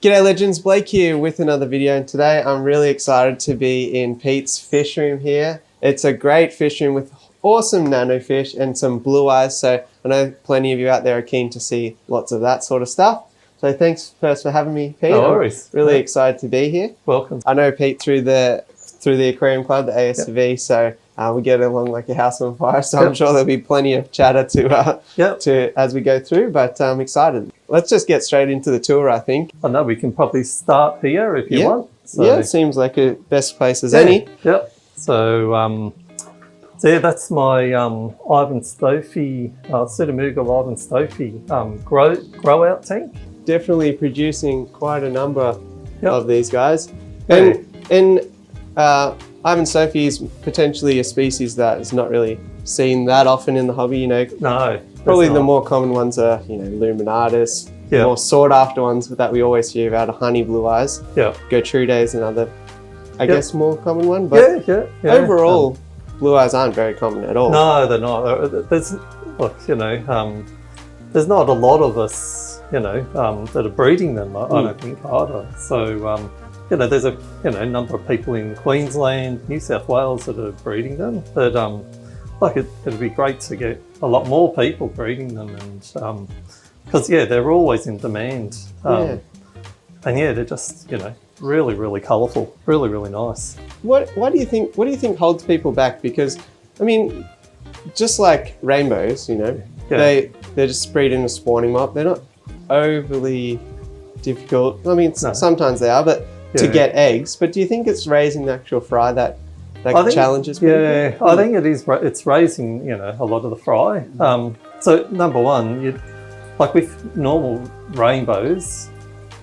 G'day legends, Blake here with another video, and today I'm really excited to be in Pete's fish room here. It's a great fish room with awesome nano fish and some blue eyes, so I know plenty of you out there are keen to see lots of that sort of stuff. So thanks first for having me, Pete. No worries. I'm really excited to be here. Welcome. I know Pete through the Aquarium Club, the ASV, so we get along like a house on fire, so I'm sure there'll be plenty of chatter to as we go through, but I'm excited. Let's just get straight into the tour, I think. I know we can probably start here if you want. So, yeah, it seems like a best place as any. Yep. So, yeah, that's my Ivan Stofey, Pseudomugil Ivan Stofey grow out tank. Definitely producing quite a number of these guys. Yeah. And Ivan Stofey is potentially a species that is not really seen that often in the hobby, you know. No. Probably the more common ones are, you know, Luminatus. The more sought after ones that we always hear about are honey blue eyes. Yeah. Gertrude is another, I guess, more common one. But overall, blue eyes aren't very common at all. No, they're not. There's, look, you know, there's not a lot of us, you know, that are breeding them, I don't think, either. So, you know, there's a number of people in Queensland, New South Wales that are breeding them. But like it'd be great to get a lot more people breeding them, and because they're always in demand. And they're just, you know, really, really colourful, really, really nice. What do you think holds people back? Because I mean, just like rainbows, you know, they're just breeding a spawning mob. They're not overly difficult. I mean, sometimes they are, but to get eggs. But do you think it's raising the actual fry that challenges people? Yeah, I think it is. It's raising, you know, a lot of the fry. So number one, like with normal rainbows,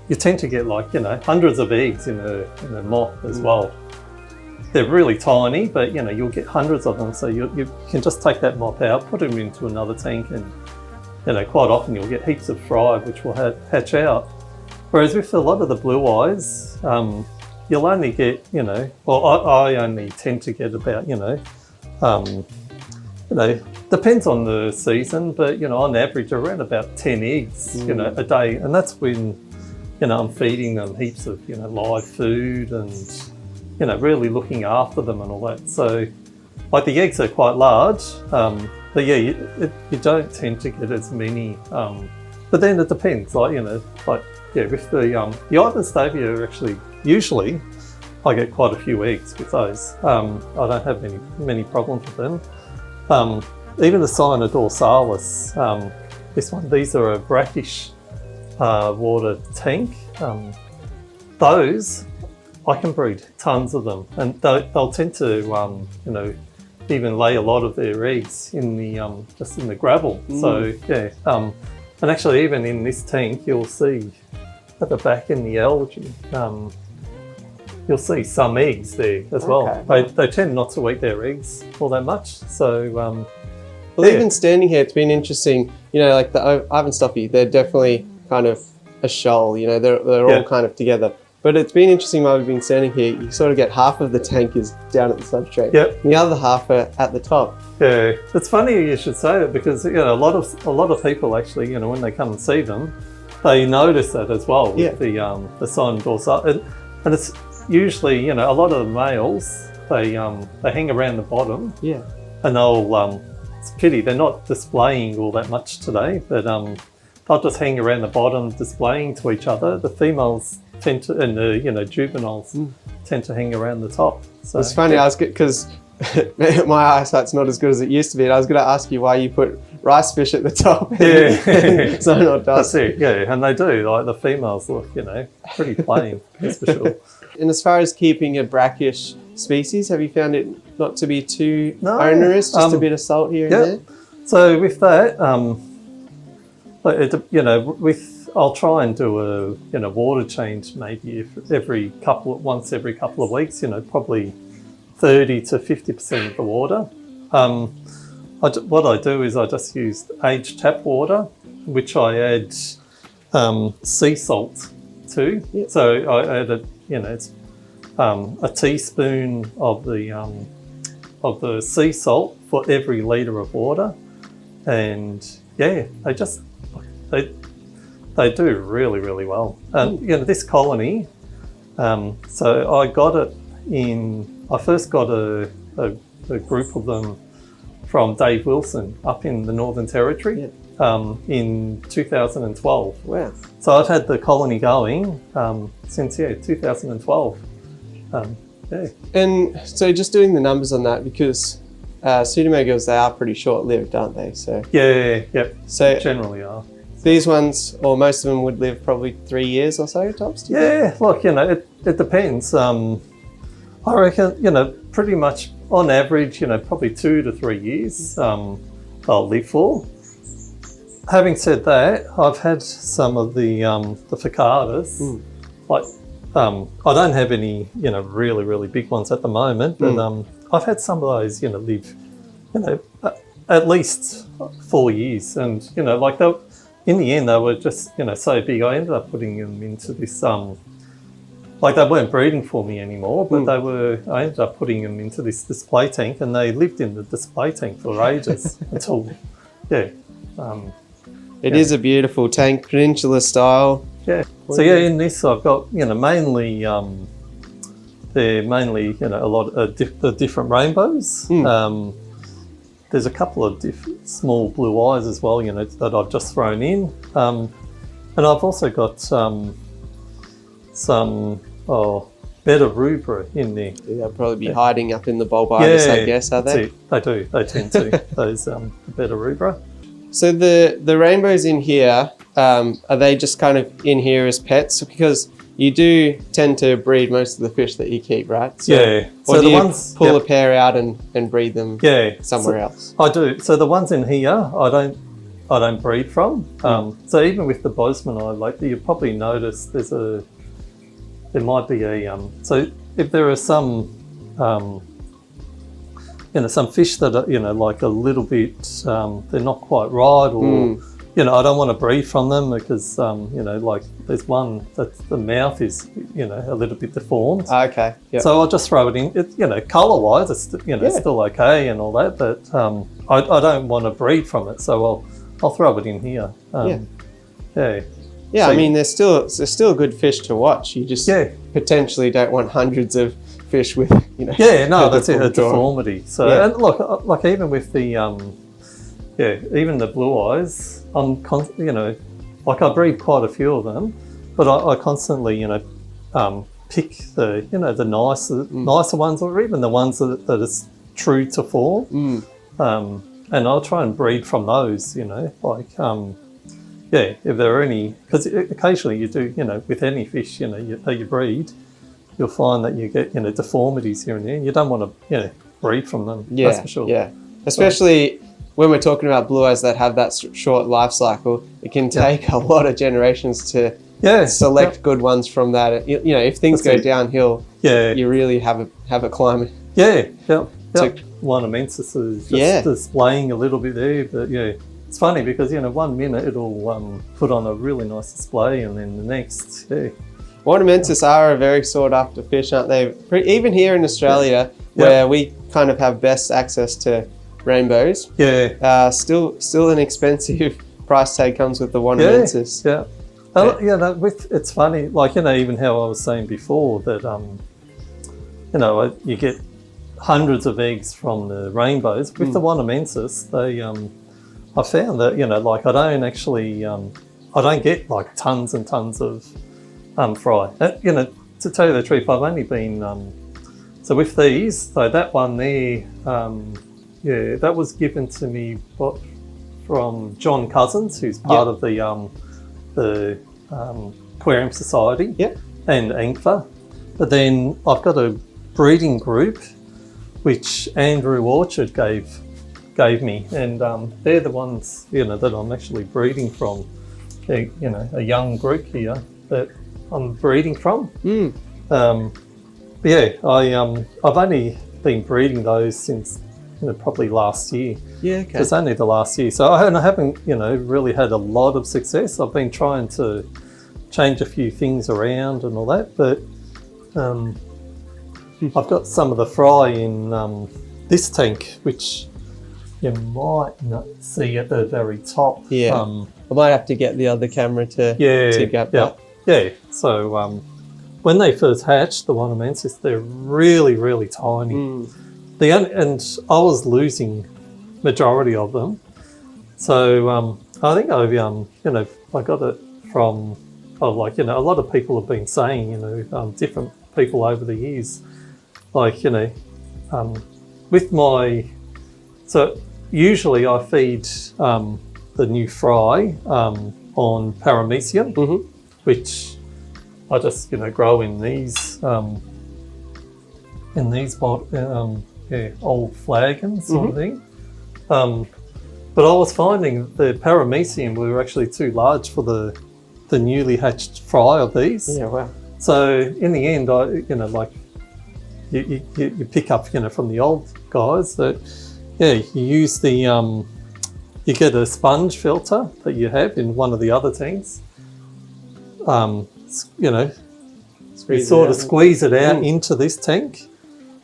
you tend to get, like, you know, hundreds of eggs in a moth as well. They're really tiny, but you know, you'll get hundreds of them. So you can just take that moth out, put them into another tank, and you know, quite often you'll get heaps of fry which will hatch out. Whereas with a lot of the blue eyes, you'll only get, you know, well, I only tend to get about, you know, depends on the season, but you know, on average around about 10 eggs, you know, a day, and that's when, you know, I'm feeding them heaps of, you know, live food and, you know, really looking after them and all that. So, like, the eggs are quite large, but yeah, you don't tend to get as many. But then it depends, like, you know, like with the Ivan Stofey are actually usually I get quite a few eggs with those. I don't have many problems with them. Even the Cyanodorsalis, these are a brackish water tank. Those, I can breed tons of them, and they'll tend to, you know, even lay a lot of their eggs in the just in the gravel. So and actually even in this tank, you'll see at the back in the algae, you'll see some eggs there as well. They tend not to eat their eggs all that much. So, well, even standing here, it's been interesting. You know, like the Ivan Stofey, they're definitely kind of a shoal. You know, they're all kind of together. But it's been interesting while we've been standing here. You sort of get half of the tank is down at the substrate. Yep. And the other half are at the top. Yeah, it's funny you should say that, because you know, a lot of people actually, you know, when they come and see them, they notice that as well with the Cyanodorsalis, and it's usually, you know, a lot of the males, they hang around the bottom. Yeah. And they'll it's a pity they're not displaying all that much today, but they'll just hang around the bottom displaying to each other. The females tend to, and the, you know, juveniles tend to hang around the top. So it's funny, I was because my eyesight's not as good as it used to be, and I was going to ask you why you put rice fish at the top. And so not dust. That's it, yeah, and they do. Like the females look, you know, pretty plain, that's for sure. And as far as keeping a brackish species, have you found it not to be too onerous, just a bit of salt here and there? So with that, you know, I'll try and do a, you know, water change maybe once every couple of weeks. You know, probably 30 to 50% of the water. What I do is I just use aged tap water, which I add sea salt to. Yep. So I add it's a teaspoon of the sea salt for every litre of water, and they they do really, really well. And you know, this colony, so I got it I first got a group of them from Dave Wilson up in the Northern Territory in 2012. Wow. So I've had the colony going since 2012. And so just doing the numbers on that, because Pseudomugils, they are pretty short-lived, aren't they? So So generally are. These ones, or most of them, would live probably 3 years or so tops. Yeah, look, you know, it depends. I reckon, you know, pretty much on average, you know, probably 2 to 3 years they'll live for. Having said that, I've had some of the Forktails. Like, I don't have any, you know, really, really big ones at the moment, but I've had some of those, you know, live, you know, at least 4 years. And, you know, like in the end, they were just, you know, so big. I ended up putting them into this, like they weren't breeding for me anymore, but I ended up putting them into this display tank, and they lived in the display tank for ages until, It is a beautiful tank, peninsula style. Yeah. So in this I've got, you know, mainly, they're mainly, you know, a lot of different rainbows. There's a couple of small blue eyes as well, you know, that I've just thrown in. And I've also got some better rubra in there. They'll probably be hiding up in the bulbibus, I guess, are they? They do. They tend to, those better rubra. So the rainbows in here, are they just kind of in here as pets? Because you do tend to breed most of the fish that you keep, right? So, or so do you pull a pair out and breed them somewhere else? I do. So the ones in here, I don't breed from. So even with the Bosman eye, like you probably noticed, there might be a so if there are some you know, some fish that are, you know, like a little bit they're not quite right, or you know, I don't want to breed from them because you know, like there's one that the mouth is, you know, a little bit deformed. Okay. Yep. So I'll just throw it in. You know, colour wise, it's, you know, still okay and all that, but I don't want to breed from it, so I'll throw it in here. Yeah, so, I mean, they're still good fish to watch. You just potentially don't want hundreds of fish with, you know. Yeah, no, that's it, a deformity. So, and look, like even with the, even the blue eyes, you know, like I breed quite a few of them, but I constantly, you know, pick the, you know, the nicer ones, or even the ones that are true to form. And I'll try and breed from those, you know, like, if there are any, because occasionally you do, you know, with any fish, you know, that you breed, you'll find that you get, you know, deformities here and there. You don't want to, you know, breed from them. That's for sure. Yeah, especially when we're talking about blue eyes that have that short life cycle. It can take a lot of generations to select good ones from that. You know, if things go downhill, you really have a climate. One immensis is just displaying a little bit there, but it's funny because, you know, 1 minute it'll put on a really nice display, and then the next, Ornamentis are a very sought after fish, aren't they? Even here in Australia, where we kind of have best access to rainbows. Still an expensive price tag comes with the ornamentis. It's funny, like, you know, even how I was saying before that, you know, you get hundreds of eggs from the rainbows. With the ornamentis, they, I found that, you know, like I don't actually, I don't get like tons and tons of fry. You know, to tell you the truth, I've only been, so with these, so that one there, that was given to me from John Cousins, who's part of the Aquarium Society and ANCFA. But then I've got a breeding group which Andrew Orchard gave me, and they're the ones, you know, that I'm actually breeding from. They're, you know, a young group here that I'm breeding from. I've only been breeding those since, you know, probably last year. It's only the last year, so I haven't, you know, really had a lot of success. I've been trying to change a few things around and all that, but I've got some of the fry in this tank, which you might not see at the very top. I might have to get the other camera to get that. Yeah. So when they first hatch, the Wanamensis, they're really, really tiny. And I was losing majority of them. So I think I got it from, a lot of people have been saying, different people over the years, with so usually I feed the new fry on paramecium, which I just grow in these old flagons sort of thing. But I was finding the paramecium were actually too large for the newly hatched fry of these. Yeah, wow. So in the end, you pick up from the old guys that you use the you get a sponge filter that you have in one of the other tanks. You sort of squeeze it out into this tank,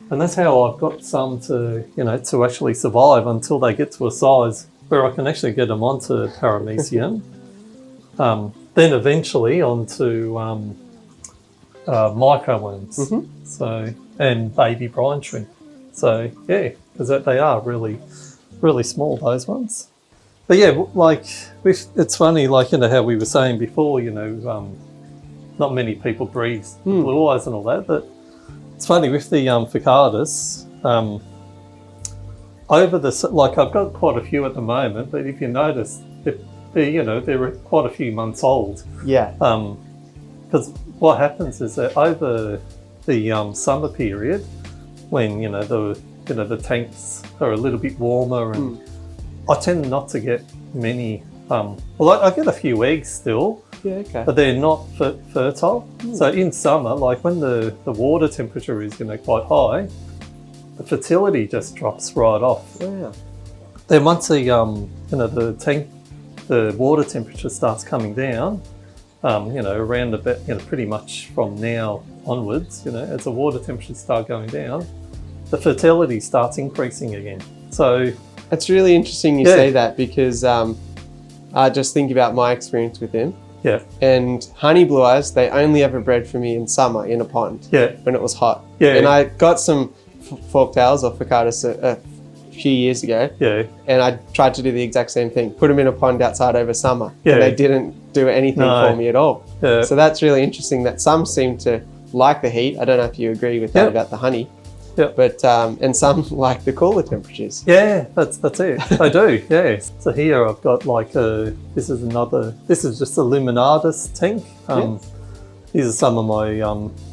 and that's how I've got some to to actually survive until they get to a size where I can actually get them onto paramecium. Then eventually onto microworms, and baby brine shrimp. So yeah, because they are really, really small, those ones. But yeah, it's funny, how we were saying before, not many people breed blue eyes and all that, but it's funny with the Forktails, over the, I've got quite a few at the moment, but if you notice, they're quite a few months old. Yeah. Because what happens is that over the summer period, when the tanks are a little bit warmer, and I tend not to get many. I get a few eggs still. Yeah, okay. But they're not fertile. So in summer, when the water temperature is quite high, the fertility just drops right off. Wow. Then once the water temperature starts coming down, around about pretty much from now onwards, as the water temperatures start going down, the fertility starts increasing again. So it's really interesting you say that, because I just think about my experience with them. Yeah. And honey blue eyes, they only ever bred for me in summer in a pond. Yeah. When it was hot. Yeah. And I got some Forktails or Forktails a few years ago. Yeah. And I tried to do the exact same thing. Put them in a pond outside over summer. Yeah. And they didn't do anything for me at all. Yeah. So that's really interesting that some seem to like the heat. I don't know if you agree with that about the honey. Yeah. But and some like the cooler temperatures. Yeah, that's it. I do. Yeah. So here I've got this is just a Luminatus tank. These are some of my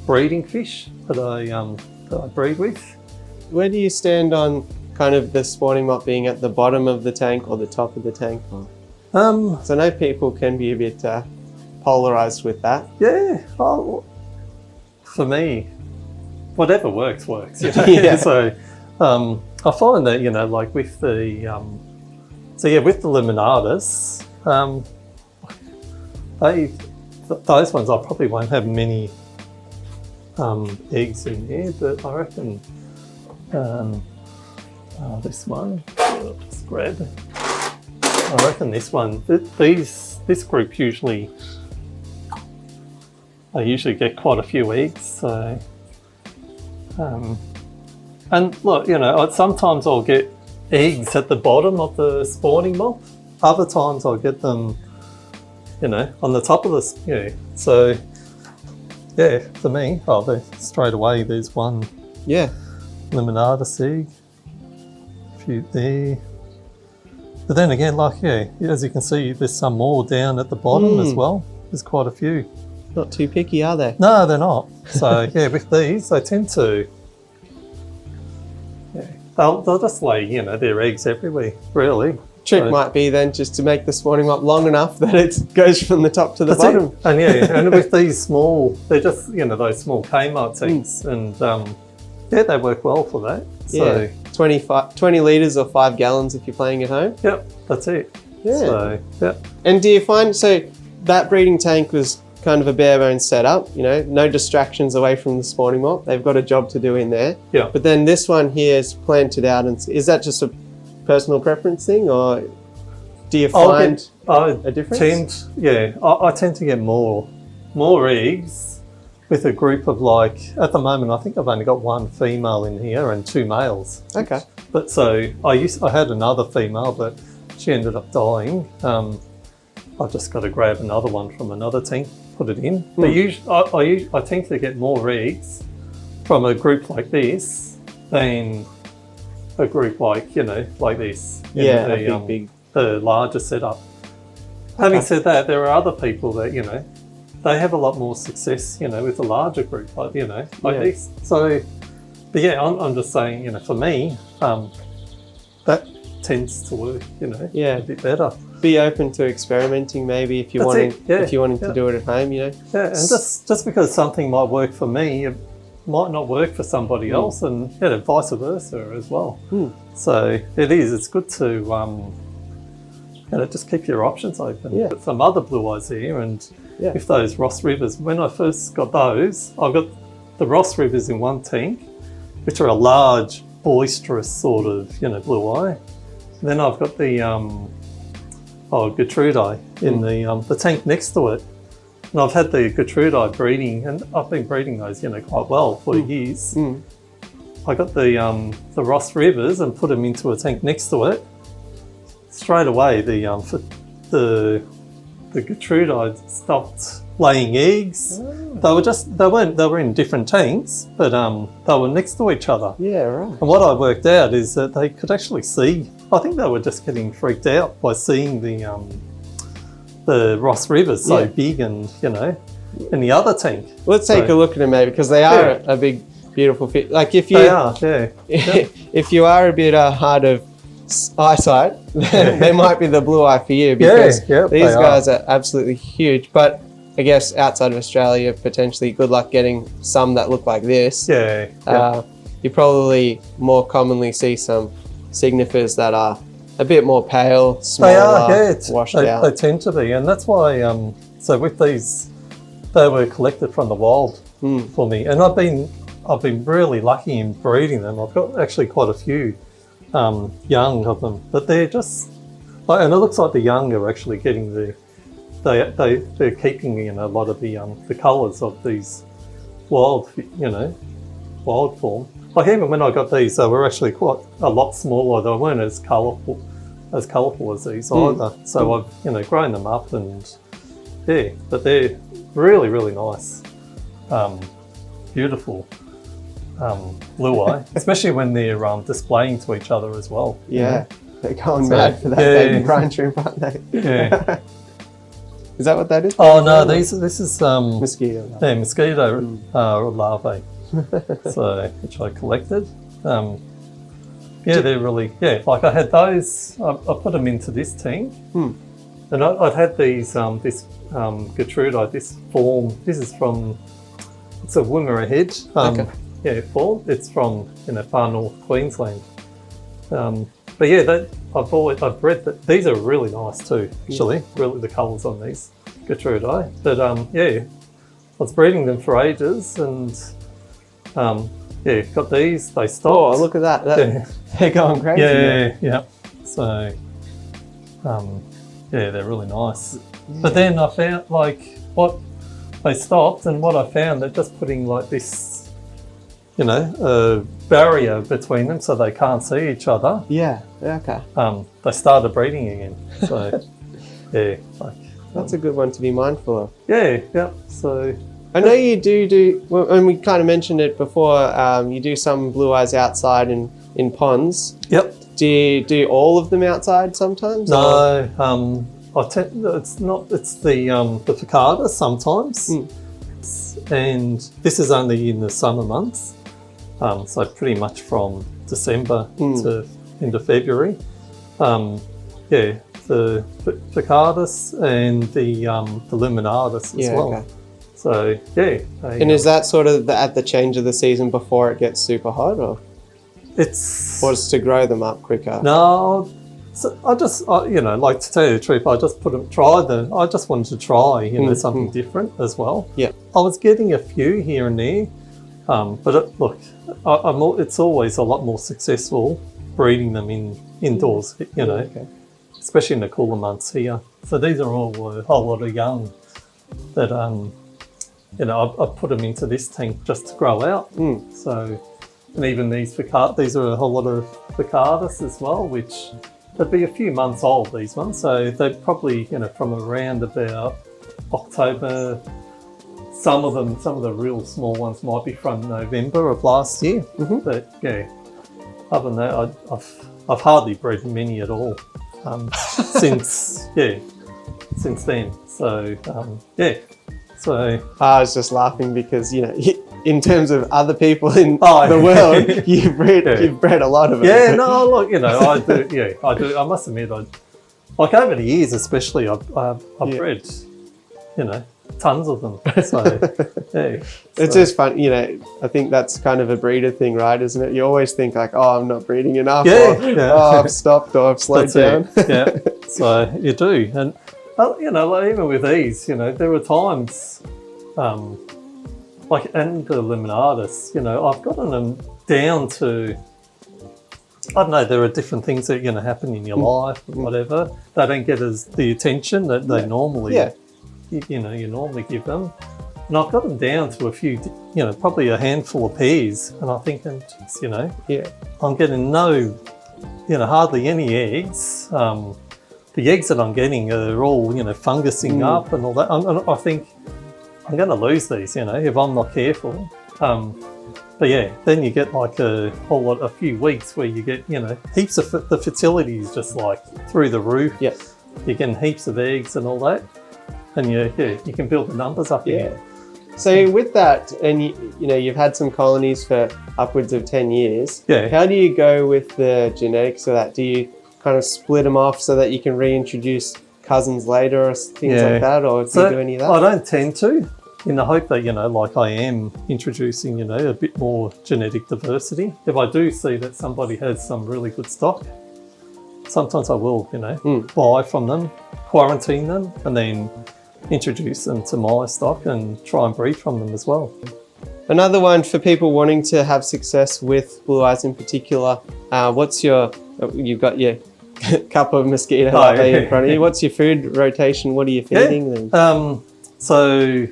breeding fish that I breed with. Where do you stand on kind of the spawning mop being at the bottom of the tank or the top of the tank? So I know people can be a bit polarized with that. Yeah. For me, whatever works. Yeah. So I find that with the with the Luminatus, those ones I probably won't have many eggs in there, but I reckon this one, just grab it. I reckon this one, this group usually get quite a few eggs. So, and look, sometimes I'll get eggs at the bottom of the spawning mop. Other times I'll get them, on the top of the, So, yeah, for me, straight away there's one. Yeah. Luminatus egg. A few there. But then again, as you can see, there's some more down at the bottom as well. There's quite a few. Not too picky, are they? No, they're not. So yeah, with these, they tend to. Yeah, they'll just lay, their eggs everywhere, really. Trick might be then just to make the spawning mop long enough that it goes from the top to the bottom. It. And and with these small, they're just those small Kmart tanks, and they work well for that. So 20 litres or 5 gallons if you're playing at home. Yep, that's it. Yeah. So, yep. And do you find, that breeding tank was kind of a bare bones setup, no distractions away from the spawning mop. They've got a job to do in there. Yeah. But then this one here is planted out, and is that just a personal preference thing, or? Do you find a difference? I tend to get more eggs with a group of, like, at the moment I think I've only got one female in here and 2 males. Okay. But so I had another female, but she ended up dying. I've just got to grab another one from another tank, put it in. But usually, I tend to get more eggs from a group like this than a group like, like this. The larger setup. Having said that, there are other people that, they have a lot more success, with a larger group, like this. So, but yeah, I'm just saying, for me, that tends to work, a bit better. Be open to experimenting, maybe, if you're wanting to do it at home, Yeah, and just because something might work for me, it might not work for somebody else, and vice versa as well. So it's good to just keep your options open. Got some other blue eyes here, and with those Ross Rivers, when I first got those, I got the Ross Rivers in one tank, which are a large, boisterous sort of, blue eye. And then I've got the Gertrudii in the tank next to it. And I've had the Gertrudii breeding, and I've been breeding those, quite well for years. I got the Ross Rivers and put them into a tank next to it. Straight away, the Gertrudii stopped laying eggs. They were in different tanks, but they were next to each other. Yeah, right. And what I worked out is that they could actually see. I think they were just getting freaked out by seeing the Ross Rivers so big and in the other tank. Let's take a look at them, maybe, because they are a big, beautiful fish. Like if you, if you are a bit hard of eyesight, they might be the blue eye for you, because these guys are absolutely huge. But I guess outside of Australia, potentially good luck getting some that look like this. You probably more commonly see some signifers that are a bit more pale, smaller, washed out. They tend to be, and that's why. So with these, they were collected from the wild for me, and I've been really lucky in breeding them. I've got actually quite a few young of them, but they're just, and it looks like the young are actually getting they're keeping a lot of the colours of these wild form. Like even when I got these, they were actually quite a lot smaller. They weren't as colourful as these either. So I've grown them up, and but they're really, really nice, beautiful blue eye, especially when they're displaying to each other as well. They're going mad for that baby brine shrimp, aren't they? Is that what that is? Oh no, this is mosquito. Yeah, mosquito larvae. So which I collected. They're really like I had those. I put them into this tank, and I'd had these this Gertrudii, this form. This is from, it's a Wimmera head. Form. It's from far north Queensland. But I've bred that. These are really nice too. Actually, really the colours on these Gertrudii. But I was breeding them for ages, and got these. They stopped. Oh, look at that! They're going crazy. So, they're really nice. But then I found they stopped, and what I found, they're just putting like this, a barrier between them so they can't see each other. They started breeding again. So, that's a good one to be mindful of. So I know you do, and we kind of mentioned it before, you do some blue eyes outside in ponds. Do you do all of them outside sometimes? No, it's the Ficata sometimes. And this is only in the summer months. So pretty much from December to into February. The Ficatus and the Luminatus as well. Okay. So and is that sort of at the change of the season before it gets super hot, or it's to grow them up quicker? No, so I just like, to tell you the truth, I just tried them. I just wanted to try something different as well. I was getting a few here and there, but it's always a lot more successful breeding them indoors. especially in the cooler months here. So these are all a whole lot of young that, you know, I've put them into this tank just to grow out. So, and even these these are a whole lot of Ficardus as well, which they'd be a few months old, these ones. So they're probably, you know, from around about October. Some of the real small ones might be from November of last year. But yeah, other than that, I've hardly bred many at all since then. So yeah. So I was just laughing because, you know, in terms of other people in the world, you've bred a lot of it. Yeah, no, look, you know, I do. Yeah, I do. I must admit, like over the years, especially, I've bred, you know, tons of them. So yeah, it's just fun. You know, I think that's kind of a breeder thing, right? Isn't it? You always think like, oh, I'm not breeding enough. Yeah, or, oh, I've stopped or I've slowed down. Yeah, so you do, and you know, like even with these, you know, there were times, like and the Limonardus, you know, I've gotten them down to, I don't know, there are different things that are going to happen in your life or whatever. They don't get the attention that they normally, you know, you normally give them. And I've got them down to a few, you know, probably a handful of pairs. And I'm thinking, geez, you know, I'm getting hardly any eggs. The eggs that I'm getting are all, you know, fungusing up and all that. I think I'm going to lose these, you know, if I'm not careful. But yeah, then you get like a few weeks where you get, you know, heaps of the fertility is just like through the roof. Yeah, you're getting heaps of eggs and all that, and you can build the numbers up again. So with that, and you know, you've had some colonies for upwards of 10 years. Yeah. How do you go with the genetics of that? Do you kind of split them off so that you can reintroduce cousins later or things like that, or do you do any of that? I don't tend to, in the hope that, you know, like I am introducing, you know, a bit more genetic diversity. If I do see that somebody has some really good stock, sometimes I will, you know, buy from them, quarantine them, and then introduce them to my stock and try and breed from them as well. Another one for people wanting to have success with blue eyes in particular, you've got your cup of mosquito larvae in front of you. What's your food rotation? What are you feeding them? So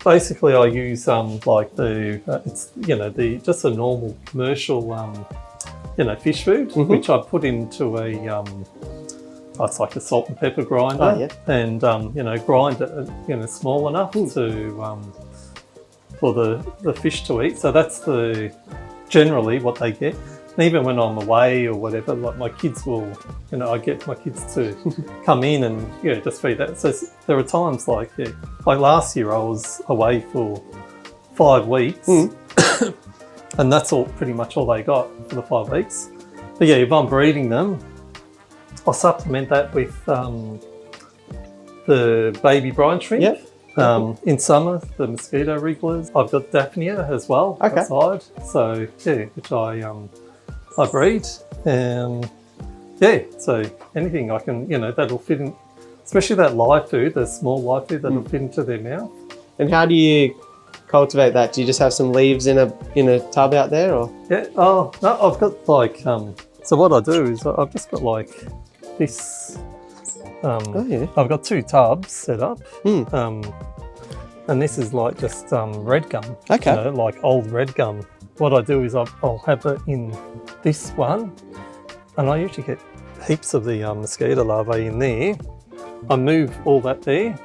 basically I use like it's, you know, just a normal commercial you know, fish food, which I put into it's like a salt and pepper grinder, and you know, grind it, you know, small enough to for the fish to eat. So that's generally what they get. And even when I'm away or whatever, like my kids will, you know, I get my kids to come in and just feed that. So there are times like last year I was away for 5 weeks, and that's pretty much all they got for the 5 weeks. But yeah, if I'm breeding them, I'll supplement that with the baby brine shrimp. In summer, the mosquito wrigglers. I've got Daphnia as well outside. So yeah, which I breed. So anything I can, you know, that'll fit in, especially that live food, the small live food that'll fit into their mouth. And how do you cultivate that? Do you just have some leaves in a tub out there, or? Yeah. Oh no, I've got like so what I do is I've just got like this. I've got 2 tubs set up. And this is like just red gum. You know, like old red gum. What I do is I'll have it in this one, and I usually get heaps of the mosquito larvae in there. I move all that there.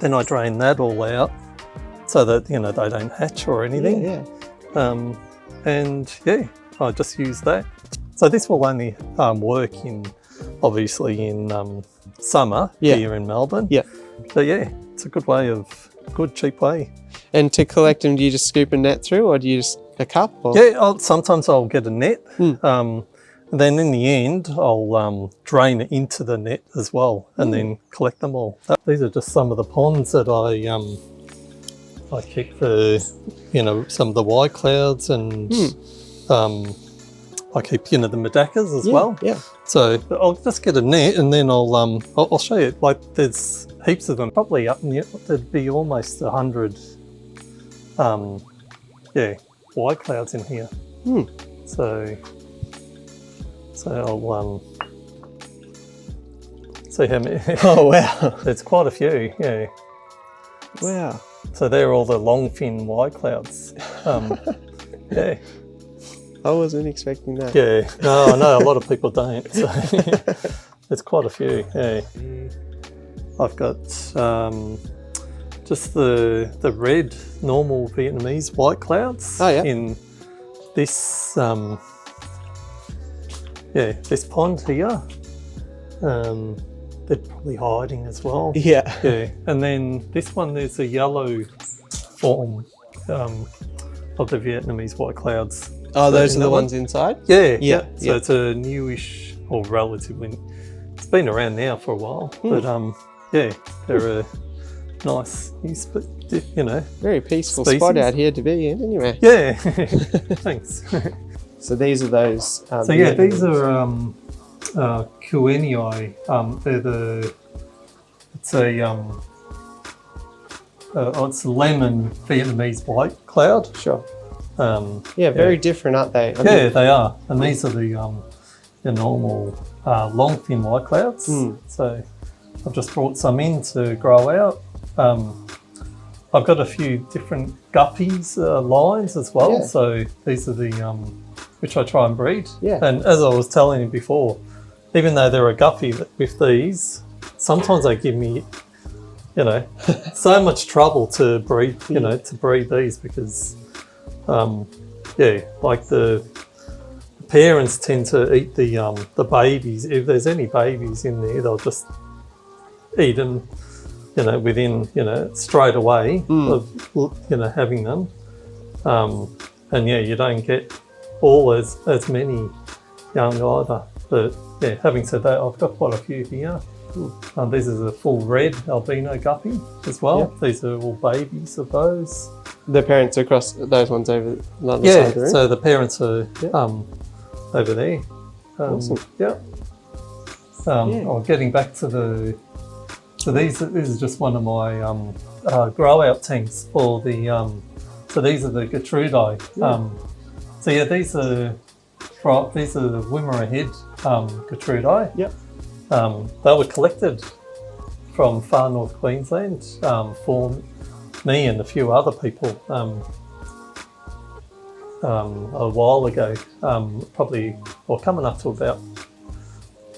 Then I drain that all out so that, you know, they don't hatch or anything. And yeah, I just use that. So this will only work obviously in summer here in Melbourne. But yeah, it's a good cheap way. And to collect them, do you just scoop a net through, or do you just a cup? Or? Yeah, sometimes I'll get a net. Then in the end, I'll drain it into the net as well, and then collect them all. These are just some of the ponds that I keep for, you know, some of the white clouds, and I keep, you know, the medacas as well. So I'll just get a net, and then I'll show you. Like there's heaps of them. Probably up near, there'd be almost 100 white clouds in here. So I'll See how many? Oh, wow. There's quite a few, yeah. Wow. So they're all the long fin white clouds. Yeah. I wasn't expecting that. Yeah, no, I know a lot of people don't. So there's quite a few, yeah. I've got just the red, normal Vietnamese white clouds in this, this pond here. They're probably hiding as well. Yeah. Yeah, and then this one, there's a yellow form of the Vietnamese white clouds. Oh, those are the ones inside? Yeah. So it's a newish, or relatively, it's been around now for a while, but they're a nice, you know. Very peaceful species. spot out here to be in anyway. Yeah, thanks. So these are those. These are Kuenii. It's a lemon Vietnamese white cloud. Sure. Very different, aren't they? They are. And these are the normal long fin white clouds. So I've just brought some in to grow out. I've got a few different guppies lines as well. Yeah. So these are the which I try and breed. Yeah. And as I was telling you before, even though they're a guppy with these, sometimes they give me, you know, so much trouble to breed, you know, to breed these because, like the parents tend to eat the babies. If there's any babies in there, they'll just eat them, you know, within, you know, straight away of, you know, having them. And you don't get all as many young either. But yeah, having said that, I've got quite a few here. This is a full red albino guppy as well. Yep. These are all babies of those. The parents across those ones over the other side of the room? So the parents are over there. Awesome. Getting back to this is just one of my grow out tanks for the so these are the Gertrudii. These are the Wimmera Head Gertrudii. Yep. They were collected from far north Queensland for me and a few other people a while ago, probably, or coming up to about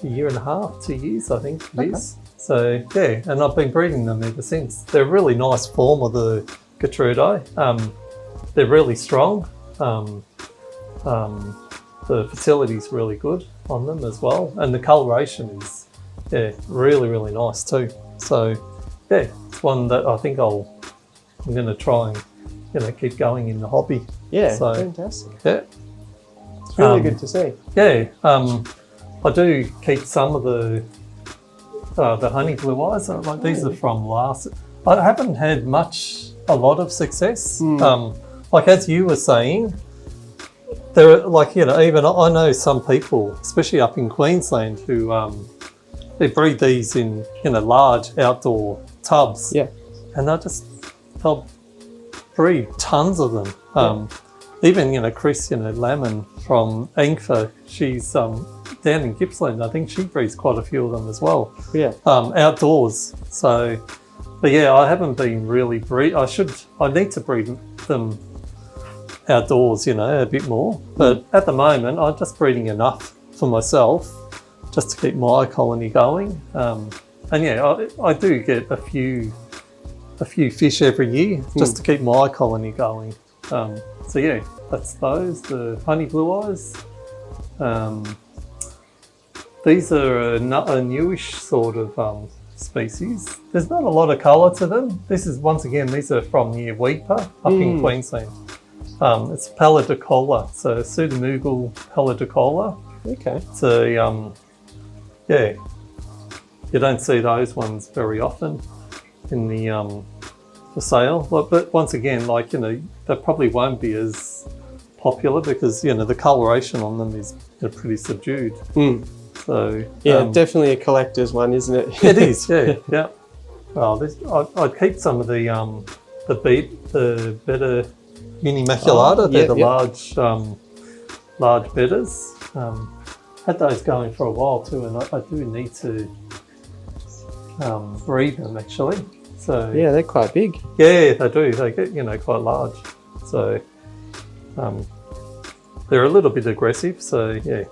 a year and a half, 2 years, I think it is. So yeah, and I've been breeding them ever since. They're a really nice form of the Gertrudii. They're really strong. The fertility's really good on them as well, and the coloration is really, really nice too. So yeah, it's one that I think I'm going to try and, you know, keep going in the hobby. Yeah, so, fantastic. Yeah, it's really good to see. Yeah, I do keep some of the honey blue eyes. Like these are from last. I haven't had a lot of success. Like as you were saying, there are, like, you know, even I know some people, especially up in Queensland, who they breed these in, you know, large outdoor tubs. Yeah, and they'll breed tons of them. Even, you know, Chris, you know, Lamon from Angfa, she's down in Gippsland. I think she breeds quite a few of them as well. Yeah, outdoors. So, but yeah, I haven't been really I need to breed them outdoors, you know, a bit more. But at the moment, I'm just breeding enough for myself just to keep my colony going. And yeah, I do get a few fish every year just to keep my colony going. So yeah, that's those, the honey blue eyes. These are a newish sort of species. There's not a lot of colour to them. These are from near Weipa up in Queensland. It's Pallidicola, so Pseudomugil pallidicola. Okay. So you don't see those ones very often in the for sale. But once again, like, you know, they probably won't be as popular because, you know, the coloration on them is pretty subdued. So yeah, definitely a collector's one, isn't it? It is. Yeah. Well, I'd keep some of the better Unimaculata. They're the large bedders. Had those going for a while too, and I do need to breed them actually. So Yeah, they're quite big. yeah, they do. They get, you know, quite large. So they're a little bit aggressive. So yeah,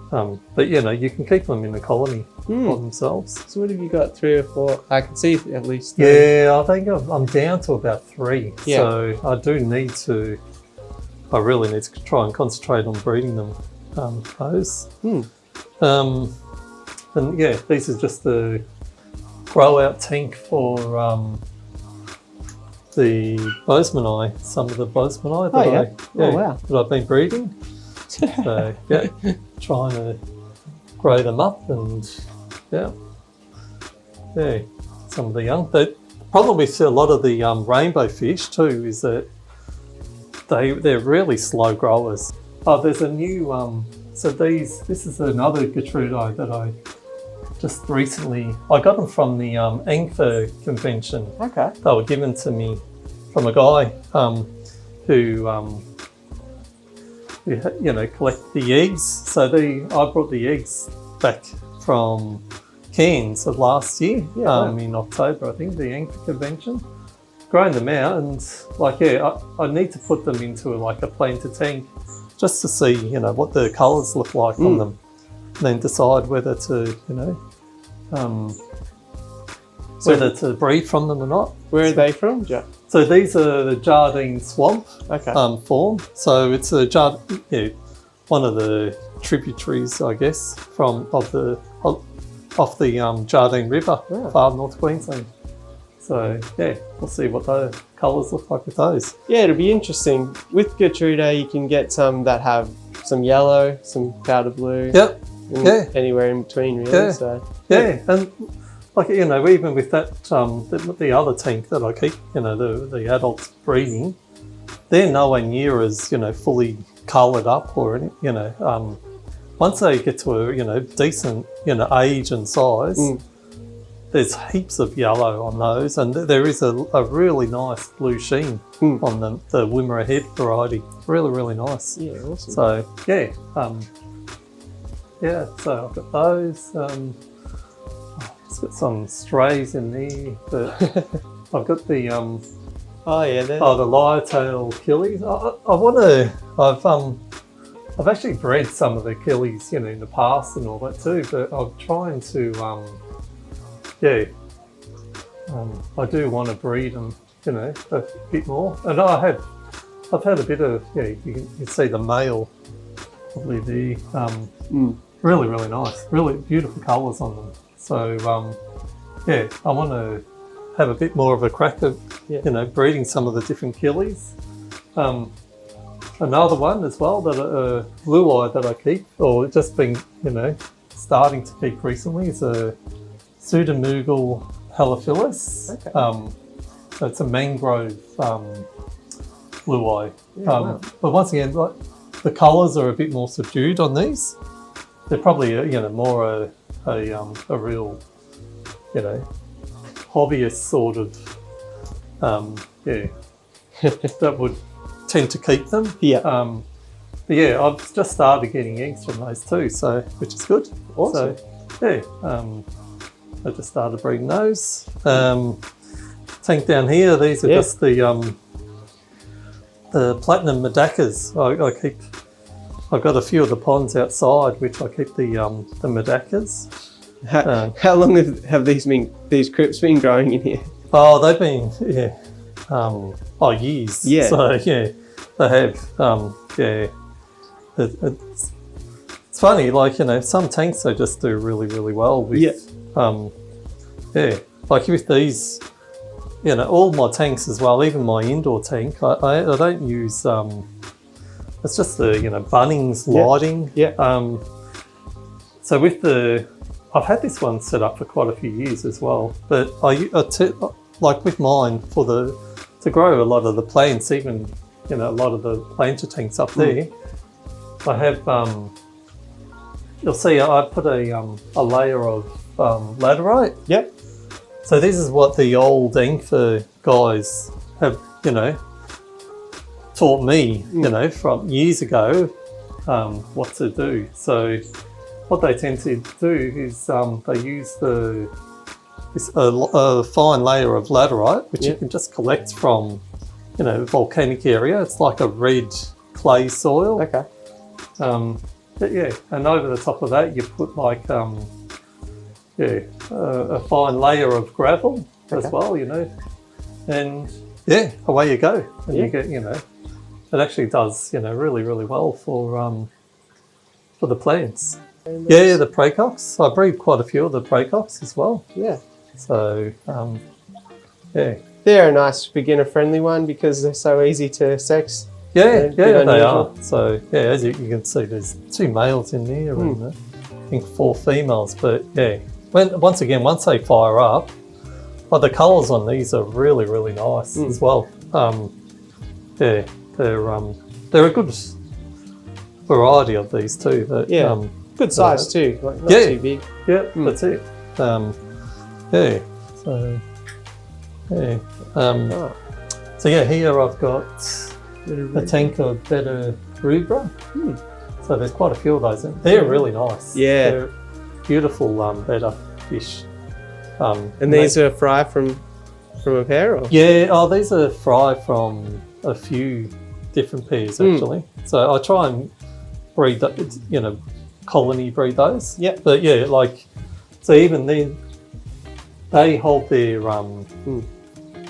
but you know, you can keep them in the colony by themselves. So what have you got? 3 or 4? I can see at least 3. Yeah, I think I'm down to about 3. Yeah. So I do need to. I really need to try and concentrate on breeding them. Those. And yeah, these are just the grow out tank for the Bozemanii, some of the Bozemanii that I've been breeding. So yeah, trying to grow them up and yeah, some of the young. The problem with a lot of the rainbow fish too is that they're really slow growers. Oh, there's a new so this is another Gertrudii that I just recently, I got them from the Angler convention. Okay. They were given to me from a guy who you know, collect the eggs. So I brought the eggs back from Cairns of last year, in October, I think, the Angler convention. Grown them out and I need to put them into like a planter tank just to see, you know, what the colours look like on them, and then decide whether to, you know, whether to breed from them or not. Where are they from, Jack? So these are the Jardine Swamp form. So it's a one of the tributaries, I guess, off the Jardine River, far north Queensland. So yeah, we'll see what the colours look like with those. Yeah, it'll be interesting. With Gertrude, you can get some that have some yellow, some powder blue. Yep. Anywhere in between, really. Yeah. So and like, you know, even with that the other tank that I keep, you know, the adults breeding, they're nowhere near as, you know, fully coloured up or any, you know, once they get to a, you know, decent, you know, age and size. There's heaps of yellow on those, and there is a really nice blue sheen on them, the Wimmera Head variety. Really, really nice. Yeah, awesome. So, yeah. So I've got those. Just got some strays in there, but I've got the... the lyre-tail killies. I've actually bred some of the killies, you know, in the past and all that too, but I'm trying to... I do want to breed them, you know, a bit more. And I've had a bit of, you can see the male probably there. Really, really nice, really beautiful colours on them. So, I want to have a bit more of a crack at, you know, breeding some of the different killies. Another one as well, that blue eye that I keep, or just been, you know, starting to keep recently, is a Pseudomugil halophilus. So it's a mangrove blue eye. But once again, like, the colours are a bit more subdued on these. They're probably, you know, more a real, you know, hobbyist sort of, that would tend to keep them. But I've just started getting eggs from those too, so which is good. Awesome. So I just started breeding those. Tank down here, these are just the platinum medacas. I've got a few of the ponds outside, which I keep the medacas. How long have these crypts been growing in here? Oh, they've been years. Yeah. So they have. It's funny, like, you know, some tanks they just do really, really well with. Like with these, you know, all my tanks as well, even my indoor tank, I don't use, it's just the, you know, Bunnings lighting. So with I've had this one set up for quite a few years as well, but like with mine, to grow a lot of the plants, even, you know, a lot of the planter tanks up there, I have, you'll see I put a layer of laterite. So this is what the old Angler guys have, you know, taught me, you know, from years ago, what to do. So what they tend to do is they use the a fine layer of laterite, which you can just collect from, you know, volcanic area. It's like a red clay soil. Okay. But yeah, and over the top of that, you put like a fine layer of gravel as well, you know, and yeah, away you go, and you get, you know, it actually does, you know, really, really well for the plants. Yeah, the praecox. I breed quite a few of the praecox as well. Yeah. So yeah, they're a nice beginner-friendly one because they're so easy to sex. Yeah, they are. So yeah, as you can see, there's 2 males in there and I think 4 females. But yeah, once they fire up, the colours on these are really, really nice as well. Yeah, they're a good variety of these too. But, good size too, like not too big. Yeah, that's it. Yeah, so yeah. So yeah, here I've got a tank of better rubra. So there's quite a few of those. They're really nice. Yeah, they're beautiful better fish. And these are fry from a pair, or? Yeah. Oh, these are fry from a few different pairs actually. So I try and breed, you know, colony breed those. Yeah. But yeah, like, so even then, they hold their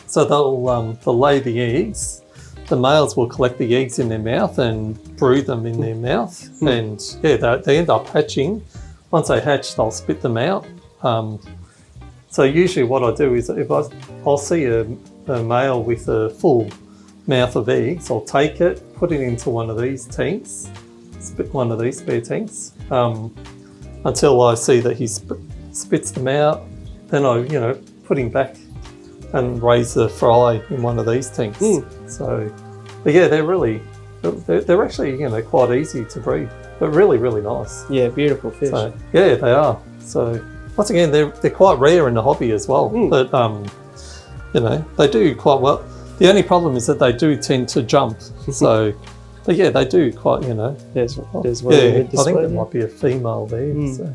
so they'll lay the eggs. The males will collect the eggs in their mouth and brew them in their mouth, and yeah, they end up hatching. Once they hatch, they'll spit them out. So usually what I do is if I'll see a male with a full mouth of eggs, I'll take it, put it into one of these tanks, one of these spare tanks, until I see that he spits them out. Then I, you know, put him back and raise the fry in one of these tanks. So, but yeah, they're actually, you know, quite easy to breed, but really, really nice. Yeah, beautiful fish. So, yeah, they are. So once again, they're quite rare in the hobby as well. But you know, they do quite well. The only problem is that they do tend to jump. So, but yeah, they do quite. You know, there's one. Yeah, I think there might be a female there. So,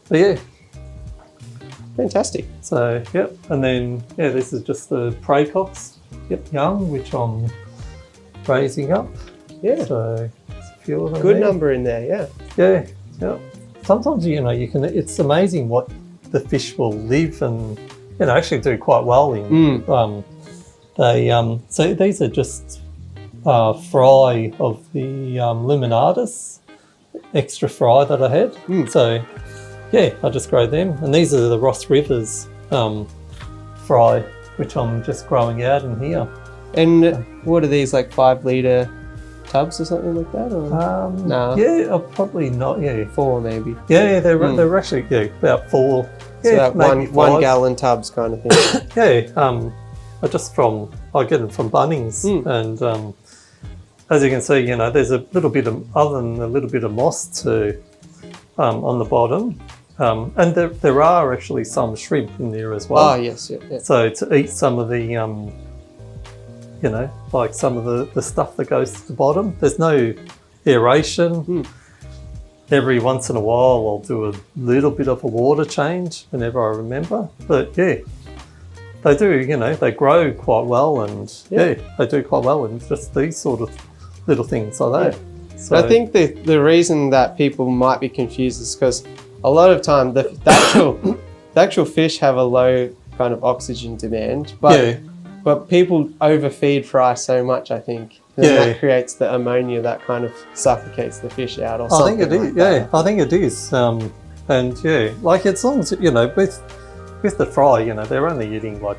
but yeah. Fantastic. So, yep, and then, yeah, this is just the praecox, young, which I'm raising up. Yeah. So, there's a few of them Good there. number in there, yeah. Yeah, yeah. Sometimes, you know, it's amazing what the fish will live and, you know, actually do quite well in. So these are just fry of the luminatus, extra fry that I had. So, yeah, I just grow them. And these are the Ross Rivers fry, which I'm just growing out in here. And what are these, like 5 litre tubs or something like that? Or? No. Yeah, probably not, yeah. 4 maybe. Yeah, they're actually, about 4. So yeah, maybe 1 gallon tubs kind of thing. Yeah, I get them from Bunnings. And as you can see, you know, there's a little bit of, other than a little bit of moss to on the bottom. And there are actually some shrimp in there as well. Oh, yes, yeah. So to eat some of the, you know, like some of the stuff that goes to the bottom. There's no aeration. Every once in a while I'll do a little bit of a water change whenever I remember. But yeah, they do, you know, they grow quite well and they do quite well in just these sort of little things like that. So I think the reason that people might be confused is because a lot of time the actual fish have a low kind of oxygen demand, but people overfeed fry so much, I think. And that creates the ammonia that kind of suffocates the fish out or something. I think it is, that. I think it is. And yeah, like as long as, you know, with the fry, you know, they're only eating like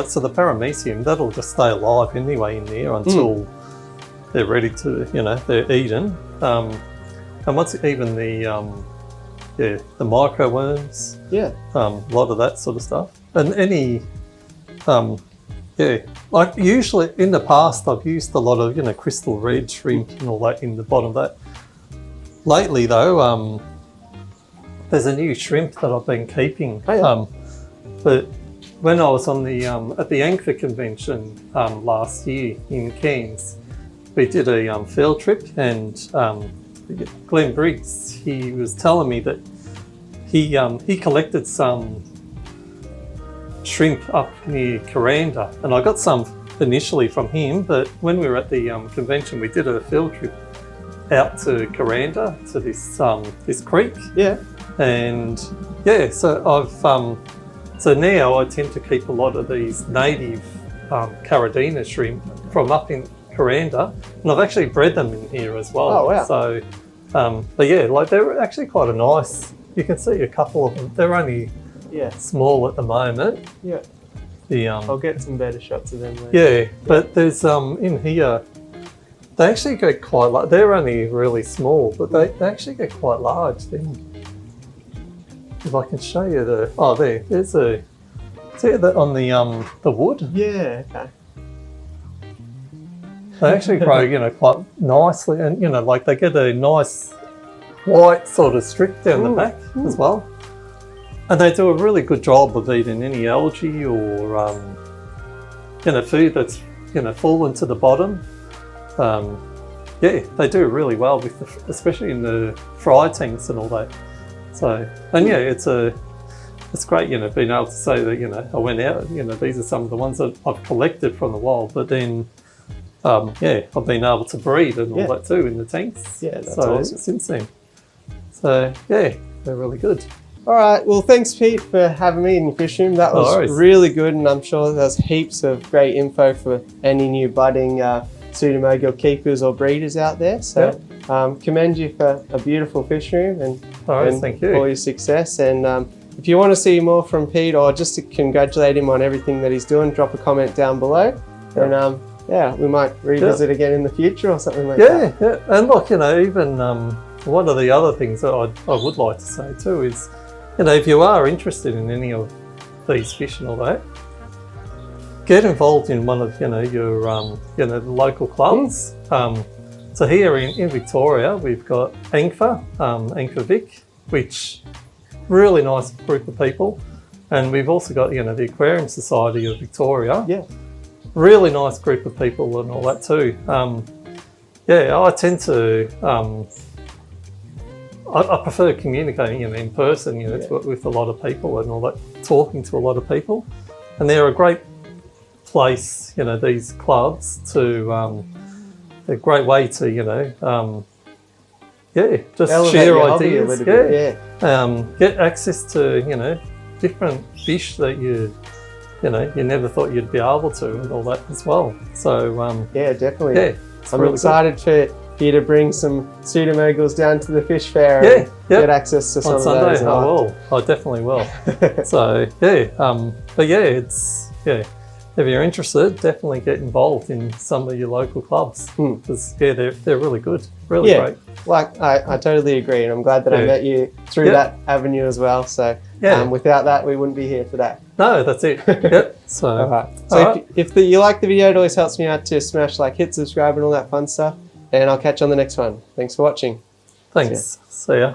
so the paramecium, that'll just stay alive anyway in there until they're ready to, you know, they're eaten. And once even the microworms, a lot of that sort of stuff, and any, like usually in the past I've used a lot of, you know, crystal red shrimp and all that in the bottom of that. Lately though, there's a new shrimp that I've been keeping. But when I was on the at the Angler convention last year in Cairns, we did a field trip, and Glenn Briggs, he was telling me that he collected some shrimp up near Kuranda, and I got some initially from him, but when we were at the convention, we did a field trip out to Kuranda, to this creek. Yeah. And yeah, so I've so now I tend to keep a lot of these native Caradina shrimp from up in Kuranda, and I've actually bred them in here as well. Oh wow. So but yeah, like they're actually quite a nice, you can see a couple of them, they're only small at the moment. Yeah. I'll get some better shots of them later. Yeah, but there's in here, they actually get quite large. They're only really small, but they actually get quite large. If I can show you there's a, see that on the wood? Yeah, okay. They actually grow, quite nicely, and like they get a nice white sort of strip down the back as well. And they do a really good job of eating any algae or food that's fallen to the bottom. Yeah, they do really well with especially in the fry tanks and all that. So, and yeah, it's great, being able to say that I went out, these are some of the ones that I've collected from the wild, but then I've been able to breed and all that too in the tanks. Yeah, that's awesome. Since then. So yeah, they're really good. All right, well, thanks, Pete, for having me in your fish room. That was really good, and I'm sure there's heaps of great info for any new budding Pseudomugil keepers or breeders out there. So commend you for a beautiful fish room and thank you. all your success. And if you want to see more from Pete or just to congratulate him on everything that he's doing, drop a comment down below. And we might revisit again in the future or something like that. Yeah, and look, even one of the other things that I would like to say too is, if you are interested in any of these fish and all that, get involved in one of your the local clubs. So here in Victoria, we've got Angfa Vic, which really nice group of people, and we've also got the Aquarium Society of Victoria. Yeah, really nice group of people and all that too. I tend to. I prefer communicating in person, with a lot of people and all that, talking to a lot of people, and they're a great place, these clubs to a great way to just elevate share your hobby ideas, a little bit, get access to different fish that you never thought you'd be able to and all that as well. So definitely. I'm excited for you to bring some Pseudomugils down to the fish fair and get access to some on of Sunday, those. I definitely will. So if you're interested, definitely get involved in some of your local clubs because they're really good, really great. Like I totally agree, and I'm glad that I met you through that avenue as well. So without that, we wouldn't be here today. No, that's it. So all right. So if you like the video, it always helps me out to smash like, hit subscribe, and all that fun stuff. And I'll catch you on the next one. Thanks for watching. Thanks. See ya.